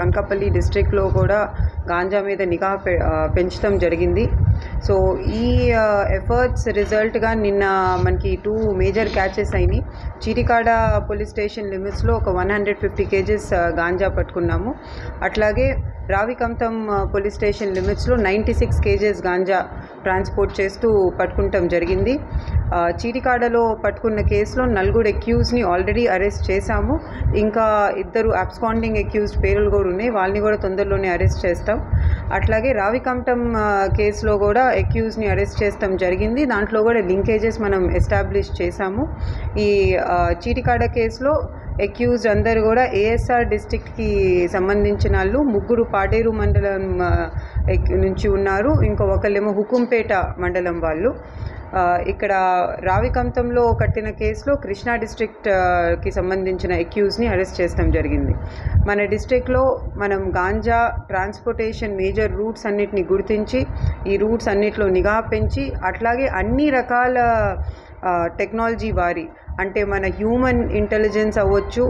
అనకాపల్లి డిస్ట్రిక్ట్లో కూడా గాంజా మీద నిఘా పెంచడం జరిగింది. సో ఈ ఎఫర్ట్స్ రిజల్ట్గా నిన్న మనకి 2 మేజర్ క్యాచెస్ అయినాయి. చీటికాడ పోలీస్ స్టేషన్ లిమిట్స్లో ఒక 150 kgs గాంజా పట్టుకున్నాము. అట్లాగే రావికంతం పోలీస్ స్టేషన్ లిమిట్స్లో 96 kgs గాంజా ట్రాన్స్పోర్ట్ చేస్తూ పట్టుకుంటాం జరిగింది. చీటికాడలో పట్టుకున్న కేసులో 4 అక్యూజ్ని ఆల్రెడీ అరెస్ట్ చేశాము. ఇంకా 2 అబ్స్కాండింగ్ అక్యూజ్డ్ పేర్లు కూడా ఉన్నాయి, వాళ్ళని కూడా తొందరలోనే అరెస్ట్ చేస్తాం. అట్లాగే రావికంఠం కేసులో కూడా అక్యూజ్ని అరెస్ట్ చేస్తాం జరిగింది. దాంట్లో కూడా లింకేజెస్ మనం ఎస్టాబ్లిష్ చేశాము. ఈ చీటికాడ కేసులో అక్యూజ్డ్ అందరు కూడా ఏఎస్ఆర్ డిస్ట్రిక్ట్కి సంబంధించిన వాళ్ళు, 3 పాడేరు మండలం నుంచి ఉన్నారు, ఇంకో ఒకళ్ళేమో హుకుంపేట మండలం వాళ్ళు. ఇక్కడ రావికంతంలో కట్టిన కేసులో కృష్ణా డిస్ట్రిక్ట్కి సంబంధించిన అక్యూజ్ని అరెస్ట్ చేస్తాం జరిగింది. మన డిస్ట్రిక్ట్లో మనం గాంజా ట్రాన్స్పోర్టేషన్ మేజర్ రూట్స్ అన్నిటిని గుర్తించి ఈ రూట్స్ అన్నిటిలో నిఘా పెంచి, అట్లాగే అన్ని రకాల టెక్నాలజీ వారి, అంటే మన హ్యూమన్ ఇంటెలిజెన్స్ అవ్వచ్చు,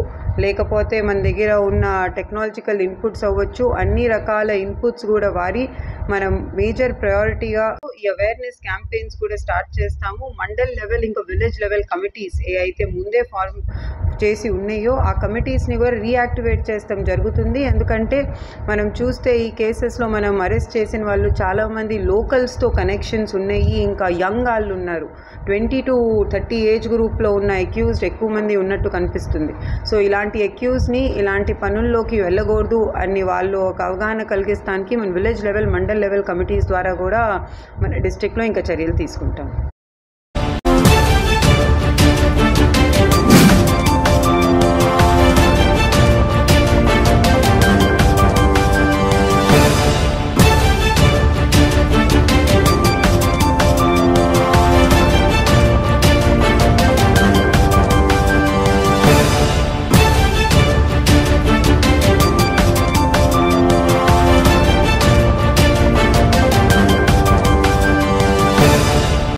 లేకపోతే మన దగ్గర ఉన్న టెక్నాలజికల్ ఇన్పుట్స్ అవ్వచ్చు, అన్ని రకాల ఇన్పుట్స్ కూడా వారి మనం మేజర్ ప్రయారిటీగా ఈ అవేర్నెస్ క్యాంపెయిన్స్ కూడా స్టార్ట్ చేస్తాము. మండల్ లెవెల్ ఇంకా విలేజ్ లెవెల్ కమిటీస్ ఏ అయితే ముందే ఫార్మ్ చేసి ఉన్నాయో ఆ కమిటీస్ని కూడా రీయాక్టివేట్ చేస్తాం జరుగుతుంది. ఎందుకంటే మనం చూస్తే ఈ కేసెస్లో మనం అరెస్ట్ చేసిన వాళ్ళు చాలామంది లోకల్స్తో కనెక్షన్స్ ఉన్నాయి, ఇంకా యంగ్ వాళ్ళు ఉన్నారు. 20 to 30 ఏజ్ గ్రూప్లో ఉన్న అక్యూజ్డ్ ఎక్కువ మంది ఉన్నట్టు కనిపిస్తుంది. సో ఇలాంటి అక్యూజ్ని ఇలాంటి పనుల్లోకి వెళ్ళకూడదు అని వాళ్ళు ఒక అవగాహన కలిగిస్తానికి మన village level mandal level committees ద్వారా కూడా మన డిస్ట్రిక్ట్లో ఇంకా చర్యలు తీసుకుంటాం.